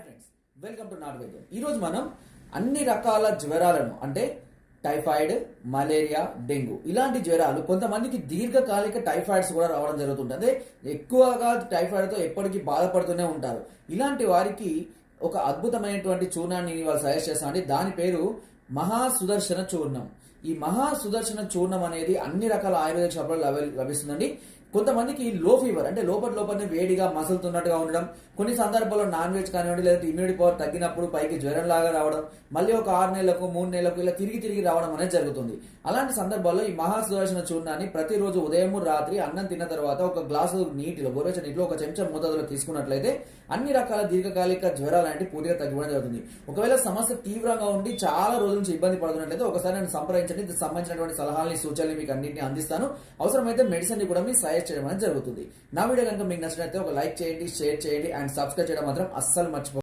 Friends, welcome to not వైద్యం. ఈరోజు మనం అన్ని రకాల జ్వరాలను అంటే టైఫాయిడ్, మలేరియా, డెంగ్యూ ఇలాంటి జ్వరాలు కొంతమందికి దీర్ఘకాలిక టైఫాయిడ్స్ కూడా రావడం జరుగుతుంది. అదే ఎక్కువగా టైఫాయిడ్తో ఎప్పటికీ బాధపడుతూనే ఉంటారు. ఇలాంటి వారికి ఒక అద్భుతమైనటువంటి చూర్ణాన్ని వాళ్ళు సజెస్ట్ చేస్తామండి. దాని పేరు మహాసుదర్శన చూర్ణం. ఈ మహాసుదర్శన చూర్ణం అనేది అన్ని రకాల ఆయుర్వేద షాపులలో లభిస్తుందండి. కొంతమందికి లో ఫీవర్ అంటే లోపలనే వేడిగా మసులుతున్నట్టుగా ఉండడం, కొన్ని సందర్భాల్లో నాన్ వెజ్ కానివ్వండి లేదంటే ఇమ్యూనిటీ పవర్ తగ్గినప్పుడు పైకి జ్వరం లాగా రావడం, మళ్ళీ ఒక 6 నెలలకు 3 నెలలకు ఇలా తిరిగి రావడం అనేది జరుగుతుంది. అలాంటి సందర్భాల్లో ఈ మహాసుదర్శన చూర్ణాన్ని ప్రతిరోజు ఉదయం రాత్రి అన్నం తిన్న తర్వాత ఒక గ్లాసు నీటిలో గోరువెచ్చని నీటిలో ఒక చెంచా మోతాదులో తీసుకున్నట్లయితే అన్ని రకాల దీర్ఘకాలిక జ్వరాలు అంటే పూర్తిగా తగ్గిపోవడం జరుగుతుంది. ఒకవేళ సమస్య తీవ్రంగా ఉండి చాలా రోజుల నుంచి ఇబ్బంది పడుతున్నట్లయితే ఒకసారి నన్ను సంప్రదించండి. దీనికి సంబంధించినటువంటి సలహాలని సూచనలు మీకు అన్నింటినీ అందిస్తాను. అవసరమైతే మెడిసిన్ కూడా మీకు సజెస్ట్ చేయడం అనేది జరుగుతుంది. నా వీడియో కనుక మీకు నచ్చినట్లయితే ఒక లైక్ చేయండి, షేర్ చేయండి అండ్ సబ్స్క్రైబ్ చేయడం మాత్రం అస్సలు మర్చిపోకండి.